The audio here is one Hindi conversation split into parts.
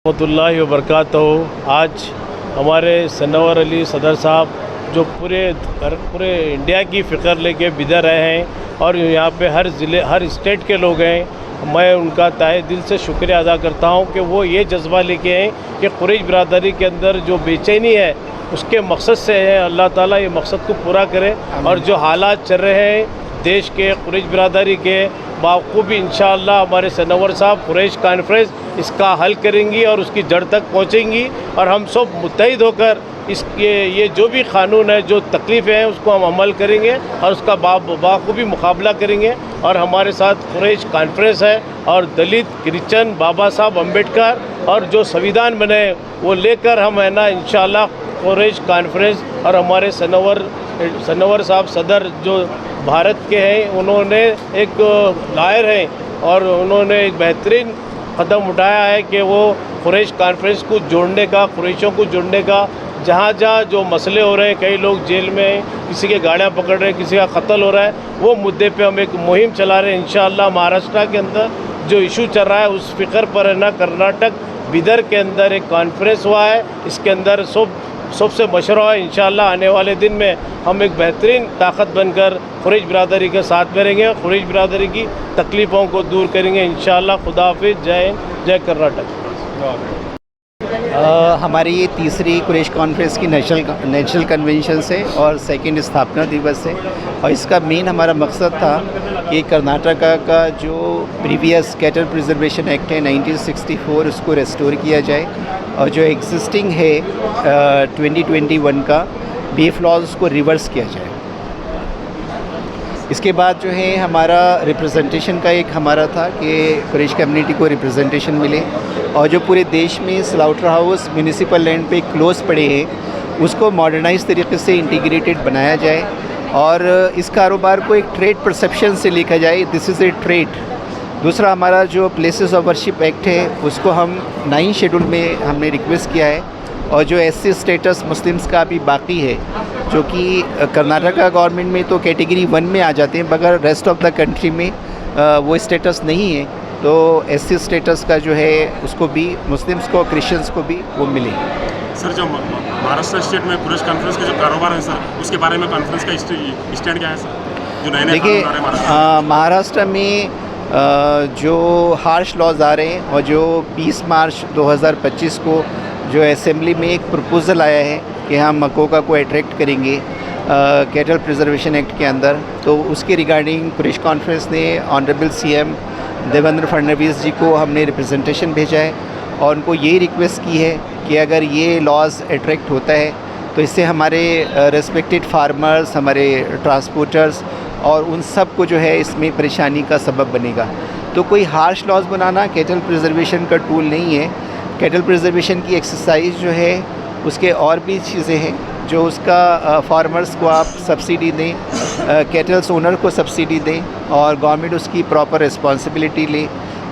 रहमतुल्लाहि व बरकातहू। आज हमारे सनवर अली सदर साहब जो पूरे इंडिया की फ़िक्र लेके बिदर रहे हैं और यहाँ पे हर ज़िले हर स्टेट के लोग हैं, मैं उनका तहे दिल से शुक्रिया अदा करता हूँ कि वो ये जज्बा लेके आए कि कुरैश बिरादरी के अंदर जो बेचैनी है उसके मकसद से है। अल्लाह ताला ये मकसद को पूरा करे और जो हालात चल रहे हैं देश के कुरैश बिरादरी के बाखूबी इंशाअल्लाह हमारे सनवर साहब कुरैश कॉन्फ्रेंस इसका हल करेंगी और उसकी जड़ तक पहुँचेंगी और हम सब मुत्तहिद होकर इसके ये जो भी कानून है जो तकलीफ़ें हैं उसको हम अमल करेंगे और उसका बाखूबी मुकाबला करेंगे। और हमारे साथ कुरैश कॉन्फ्रेंस है और दलित क्रिश्चन बाबा साहब अम्बेडकर और जो संविधान बने वो लेकर हम है ना इंशाअल्लाह कुरैश कॉन्फ्रेंस और हमारे सनवर साहब सदर जो भारत के हैं उन्होंने एक लायर हैं और उन्होंने एक बेहतरीन कदम उठाया है कि वो कुरैश कॉन्फ्रेंस को जोड़ने का, कुरैशियों को जोड़ने का, जहाँ जहाँ जो मसले हो रहे हैं, कई लोग जेल में हैं, किसी के गाड़ियाँ पकड़ रहे हैं, किसी का कत्ल हो रहा है, वो मुद्दे पे हम एक मुहिम चला रहे हैं। इंशाअल्लाह महाराष्ट्र के अंदर जो इशू चल रहा है उस फिक्र पर है ना कर्नाटक बिदर के अंदर एक कॉन्फ्रेंस हुआ है, इसके अंदर सबसे मशरूआ है। इंशाअल्लाह आने वाले दिन में हम एक बेहतरीन ताकत बनकर कुरैश बिरादरी के साथ में रहेंगे, कुरैश बिरादरी की तकलीफ़ों को दूर करेंगे इंशाअल्लाह। खुदा हाफिज़, जय हिंद, जय कर्नाटक। हमारी ये तीसरी कुरैश कॉन्फ्रेंस की नेशनल कन्वेंशन है और सेकंड स्थापना दिवस है और इसका मेन हमारा मकसद था कि कर्नाटका का जो प्रीवियस कैटल प्रिजर्वेशन एक्ट है 1964 उसको रेस्टोर किया जाए और जो एग्जिस्टिंग है 2021 का बीफ लॉज को रिवर्स किया जाए। इसके बाद जो है हमारा रिप्रेजेंटेशन का एक हमारा था कि कुरैश कम्युनिटी को रिप्रेजेंटेशन मिले और जो पूरे देश में स्लाउटर हाउस म्यूनिसिपल लैंड पे क्लोज पड़े हैं उसको मॉडर्नाइज तरीके से इंटीग्रेटेड बनाया जाए और इस कारोबार को एक ट्रेड परसेप्शन से लिखा जाए, दिस इज़ ए ट्रेड। दूसरा हमारा जो प्लेसेस ऑफ वर्शिप एक्ट है उसको हम 9 शेड्यूल में हमने रिक्वेस्ट किया है और जो SC स्टेटस मुस्लिम्स का अभी बाकी है जो कि कर्नाटका गवर्नमेंट में तो कैटेगरी 1 में आ जाते हैं मगर रेस्ट ऑफ द कंट्री में वो स्टेटस नहीं है, तो SC स्टेटस का जो है उसको भी मुस्लिम्स को क्रिश्चियंस को भी वो मिले। सर जो महाराष्ट्र स्टेट में कुरैश कॉन्फ्रेंस का जो कारोबार है सर उसके बारे में कॉन्फ्रेंस का स्टैंड क्या है सर? जो नए देखिए महाराष्ट्र में जो हार्श लॉज आ रहे हैं और जो 20 मार्च 2025 को जो असेंबली में एक प्रपोज़ल आया है कि हम मकोका को अट्रैक्ट करेंगे कैटल प्रिजर्वेशन एक्ट के अंदर, तो उसके रिगार्डिंग कुरैश कॉन्फ्रेंस ने ऑनरेबल CM देवेंद्र फडणवीस जी को हमने रिप्रेजेंटेशन भेजा है और उनको यही रिक्वेस्ट की है कि अगर ये लॉज अट्रैक्ट होता है तो इससे हमारे रेस्पेक्टेड फार्मर्स, हमारे ट्रांसपोर्टर्स और उन सब को जो है इसमें परेशानी का सबब बनेगा। तो कोई हार्श लॉज बनाना कैटल प्रिजर्वेशन का टूल नहीं है। कैटल प्रिजर्वेशन की एक्सरसाइज जो है उसके और भी चीज़ें हैं जो उसका फार्मर्स को आप सब्सिडी दें, कैटल्स ओनर को सब्सिडी दें और गवर्नमेंट उसकी प्रॉपर रिस्पॉन्सिबिलिटी ले,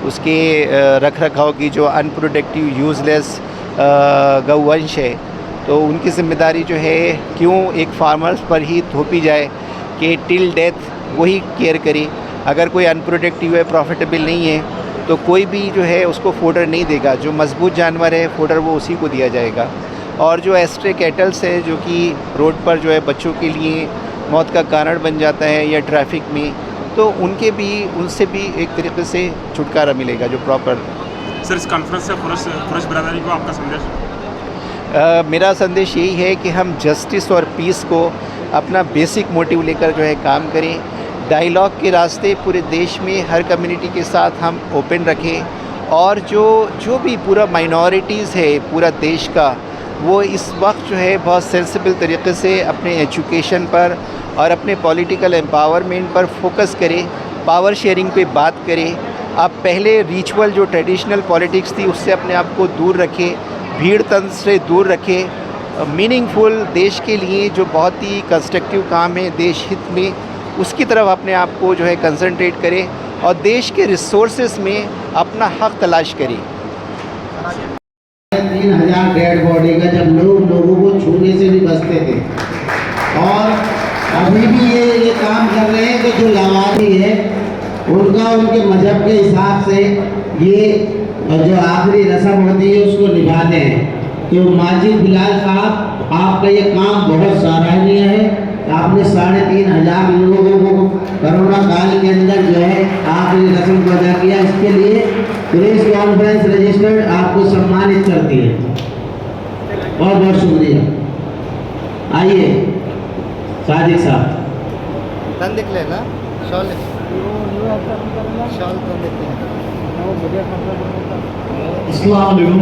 उसके रख रखाव की जो अनप्रोडक्टिव यूज़लेस गौवंश है तो उनकी ज़िम्मेदारी जो है क्यों एक फार्मर्स पर ही थोपी जाए कि टिल डेथ वही केयर करे। अगर कोई अनप्रोडक्टिव है, प्रॉफिटेबल नहीं है तो कोई भी जो है उसको फोडर नहीं देगा, जो मजबूत जानवर है फोडर वो उसी को दिया जाएगा। और जो एस्ट्रे कैटल्स है जो कि रोड पर जो है बच्चों के लिए मौत का कारण बन जाता है या ट्रैफिक में, तो उनसे भी एक तरीके से छुटकारा मिलेगा जो प्रॉपर। सर इस कॉन्फ्रेंस से कुरैश बिरादरी को आपका संदेश? मेरा संदेश यही है कि हम जस्टिस और पीस को अपना बेसिक मोटिव लेकर जो है काम करें, डायलॉग के रास्ते पूरे देश में हर कम्युनिटी के साथ हम ओपन रखें और जो भी पूरा माइनॉरिटीज़ है पूरा देश का वो इस वक्त जो है बहुत सेंसिबल तरीके से अपने एजुकेशन पर और अपने पॉलिटिकल एम्पावरमेंट पर फोकस करें, पावर शेयरिंग पे बात करें। आप पहले रिचुअल जो ट्रेडिशनल पॉलिटिक्स थी उससे अपने आप को दूर रखें, भीड़ तंत्र से दूर रखें, मीनिंगफुल देश के लिए जो बहुत ही कंस्ट्रक्टिव काम है देश हित में उसकी तरफ अपने आप को जो है कंसंट्रेट करें और देश के रिसोर्सेज में अपना हक तलाश करें। 3000 डेड बॉडी का जब लोगों को छूने से भी बचते थे और अभी भी ये काम कर रहे हैं कि जो लावादी है उनका उनके मजहब के हिसाब से ये और जो आखिरी रस्म होती है उसको निभाते हैं। तो माजिद बिलाल साहब, आपका ये काम बहुत सराहनीय है। आपने 3500 लोगों को कोरोना काल के अंदर जो है आखिरी रस्म को अदा किया। इसके लिए प्रेस कॉन्फ्रेंस रजिस्टर्ड आपको सम्मानित करती है। बहुत बहुत शुक्रिया। आइए साजिद साहब। तन दिख लेना शॉल शॉल तो देते हैं। अस्सलाम वालेकुम।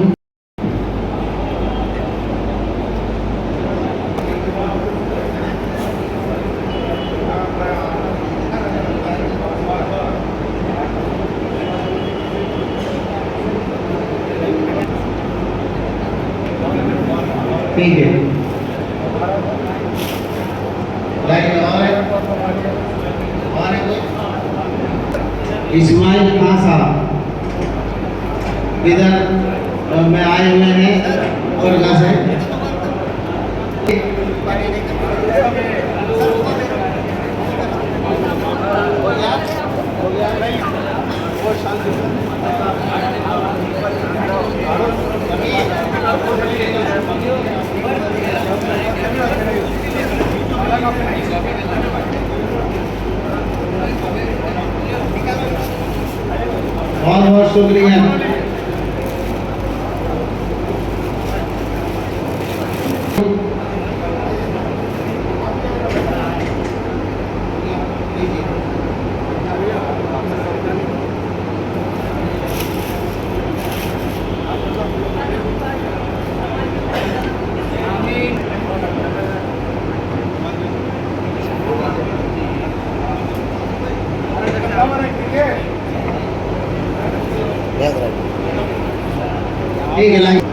ठीक है, इस्माइल खान साहब इधर में आए हुए हैं और कहाँ से बहुत बहुत शुक्रिया। ठीक है।